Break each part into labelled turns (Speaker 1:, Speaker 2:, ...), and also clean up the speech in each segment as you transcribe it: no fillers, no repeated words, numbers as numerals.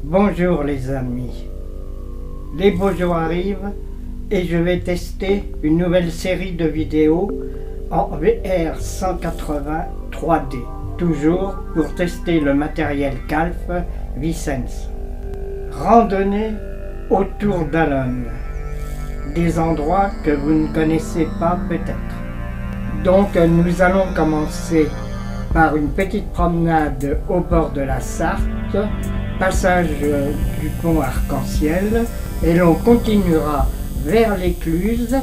Speaker 1: Bonjour les amis, les beaux jours arrivent et je vais tester une nouvelle série de vidéos en VR 180 3D, toujours pour tester le matériel Calf V-Sense. Randonnée autour d'Allen, des endroits que vous ne connaissez pas peut-être. Donc nous allons commencer par une petite promenade au bord de la Sarthe, passage du pont Arc-en-Ciel, et l'on continuera vers l'Écluse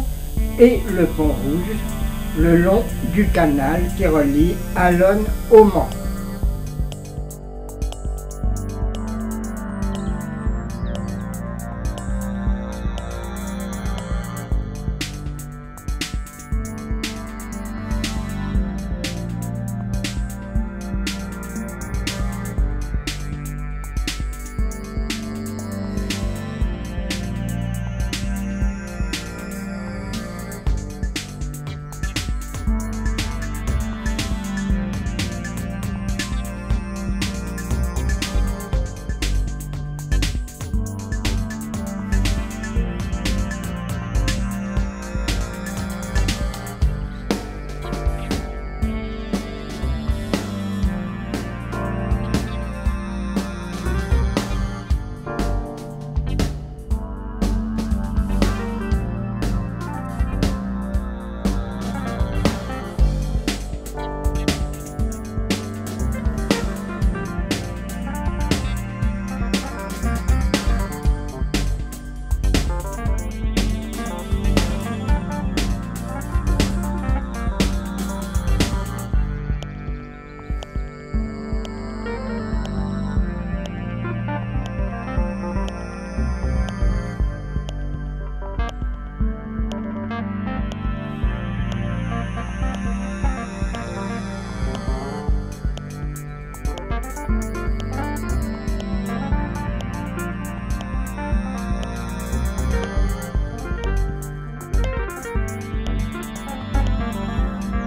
Speaker 1: et le pont Rouge, le long du canal qui relie Allen au Mans.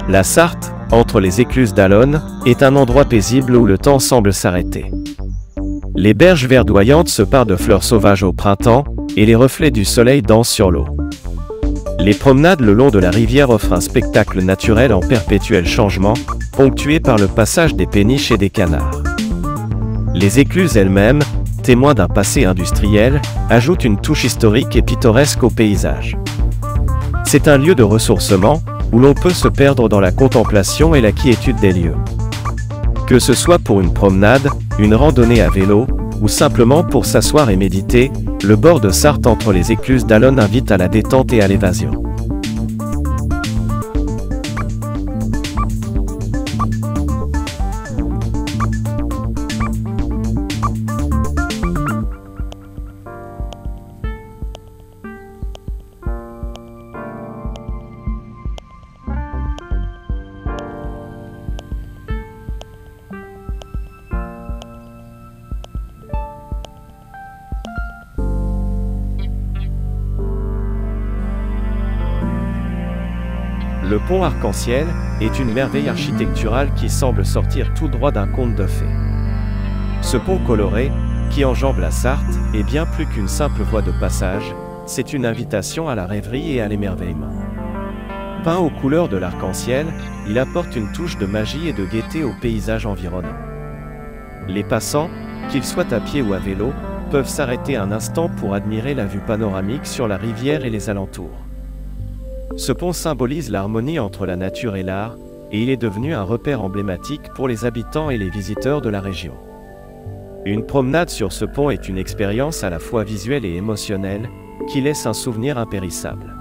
Speaker 2: La Sarthe, entre les écluses d'Allen, est un endroit paisible où le temps semble s'arrêter. Les berges verdoyantes se parent de fleurs sauvages au printemps, et les reflets du soleil dansent sur l'eau. Les promenades le long de la rivière offrent un spectacle naturel en perpétuel changement, ponctué par le passage des péniches et des canards. Les écluses elles-mêmes, témoins d'un passé industriel, ajoutent une touche historique et pittoresque au paysage. C'est un lieu de ressourcement, où l'on peut se perdre dans la contemplation et la quiétude des lieux. Que ce soit pour une promenade, une randonnée à vélo, ou simplement pour s'asseoir et méditer, le bord de Sarthe entre les écluses d'Allen invite à la détente et à l'évasion. Le pont Arc-en-Ciel est une merveille architecturale qui semble sortir tout droit d'un conte de fées. Ce pont coloré, qui enjambe la Sarthe, est bien plus qu'une simple voie de passage, c'est une invitation à la rêverie et à l'émerveillement. Peint aux couleurs de l'arc-en-ciel, il apporte une touche de magie et de gaieté au paysage environnant. Les passants, qu'ils soient à pied ou à vélo, peuvent s'arrêter un instant pour admirer la vue panoramique sur la rivière et les alentours. Ce pont symbolise l'harmonie entre la nature et l'art, et il est devenu un repère emblématique pour les habitants et les visiteurs de la région. Une promenade sur ce pont est une expérience à la fois visuelle et émotionnelle, qui laisse un souvenir impérissable.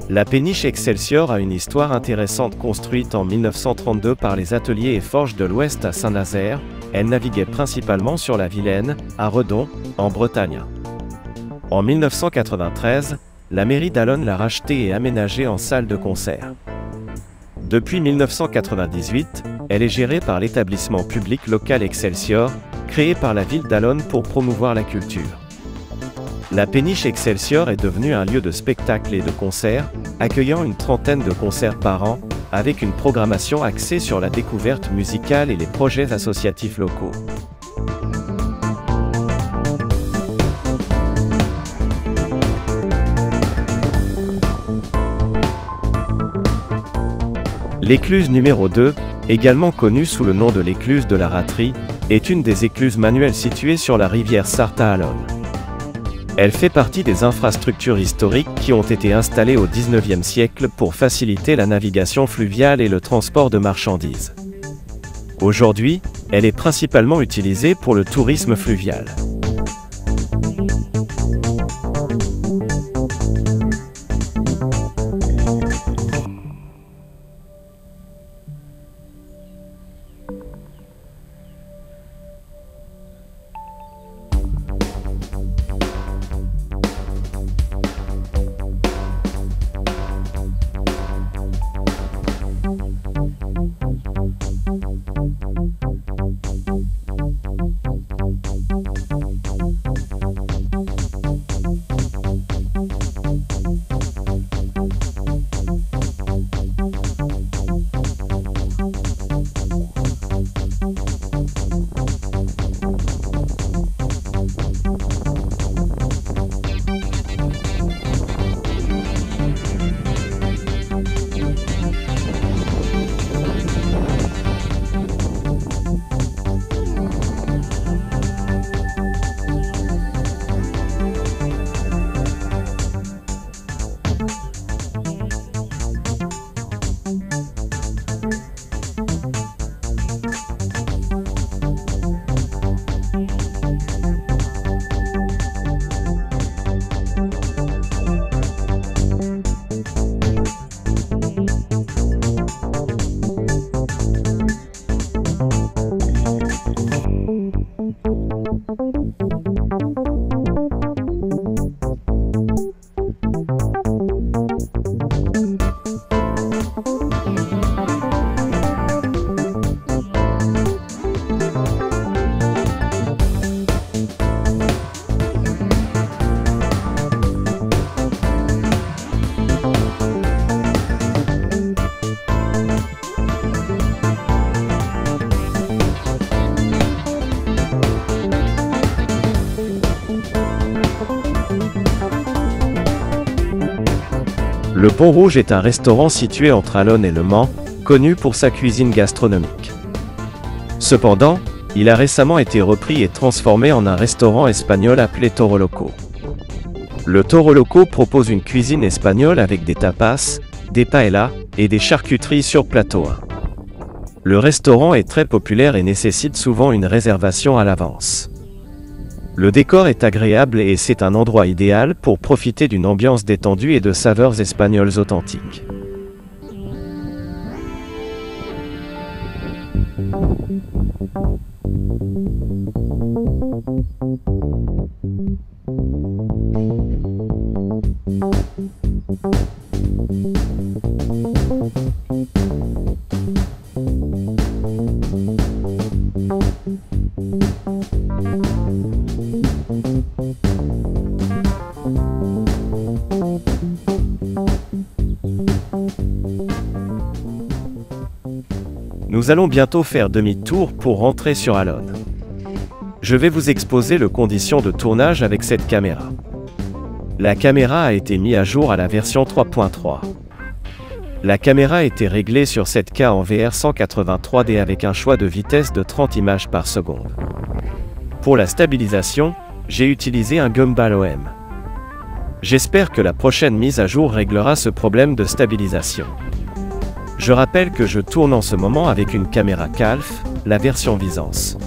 Speaker 2: La péniche Excelsior a une histoire intéressante. Construite en 1932 par les ateliers et forges de l'Ouest à Saint-Nazaire, elle naviguait principalement sur la Vilaine, à Redon, en Bretagne. En 1993, la mairie d'Allonnes l'a rachetée et aménagée en salle de concert. Depuis 1998, elle est gérée par l'établissement public local Excelsior, créé par la ville d'Allonnes pour promouvoir la culture. La péniche Excelsior est devenue un lieu de spectacle et de concerts, accueillant une trentaine de concerts par an, avec une programmation axée sur la découverte musicale et les projets associatifs locaux. L'écluse numéro 2, également connue sous le nom de l'écluse de la Raterie, est une des écluses manuelles situées sur la rivière Sarthe à Allonnes. Elle fait partie des infrastructures historiques qui ont été installées au XIXe siècle pour faciliter la navigation fluviale et le transport de marchandises. Aujourd'hui, elle est principalement utilisée pour le tourisme fluvial. Le Pont Rouge est un restaurant situé entre Allonnes et Le Mans, connu pour sa cuisine gastronomique. Cependant, il a récemment été repris et transformé en un restaurant espagnol appelé Toro Loco. Le Toro Loco propose une cuisine espagnole avec des tapas, des paellas et des charcuteries sur plateau. Le restaurant est très populaire et nécessite souvent une réservation à l'avance. Le décor est agréable et c'est un endroit idéal pour profiter d'une ambiance détendue et de saveurs espagnoles authentiques. Nous allons bientôt faire demi-tour pour rentrer sur Allonnes. Je vais vous exposer les conditions de tournage avec cette caméra. La caméra a été mise à jour à la version 3.3. La caméra a été réglée sur 7K en VR 183D avec un choix de vitesse de 30 images par seconde. Pour la stabilisation, j'ai utilisé un gimbal OM. J'espère que la prochaine mise à jour réglera ce problème de stabilisation. Je rappelle que je tourne en ce moment avec une caméra Calf, la version Visance.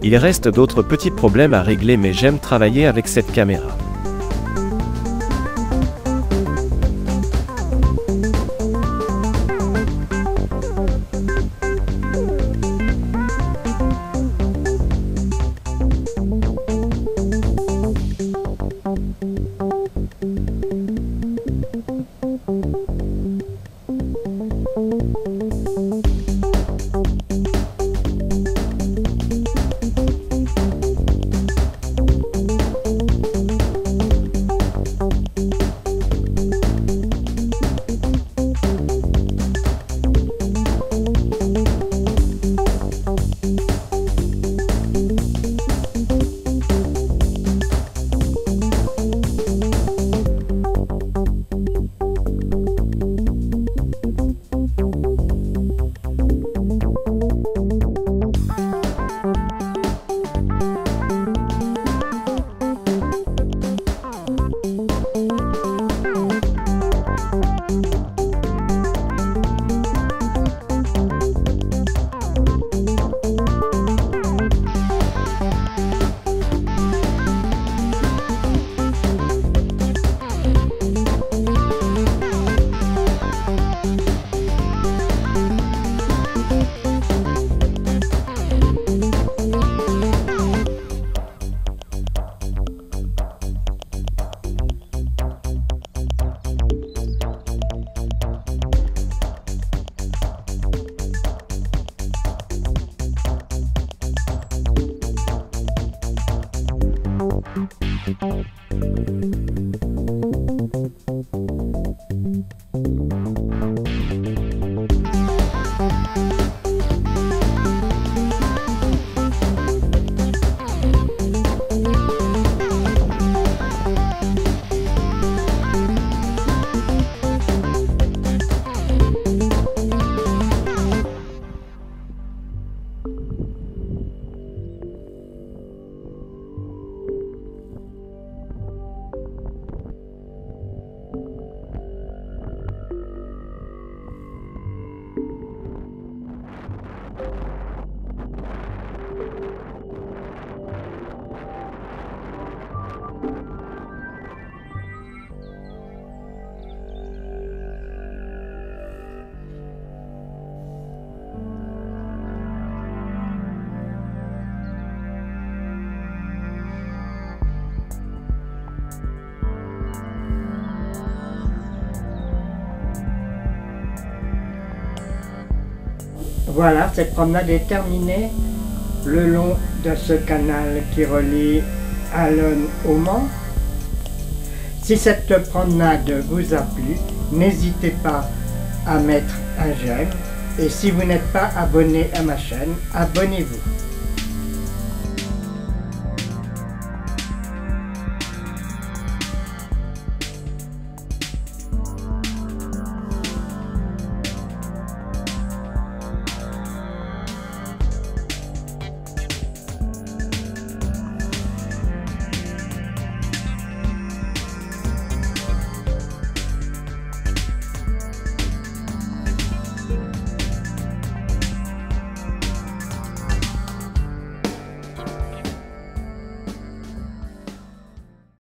Speaker 2: Il reste d'autres petits problèmes à régler mais j'aime travailler avec cette caméra.
Speaker 1: Voilà, cette promenade est terminée le long de ce canal qui relie Allonnes au Mans. Si cette promenade vous a plu, n'hésitez pas à mettre un j'aime et si vous n'êtes pas abonné à ma chaîne, abonnez-vous.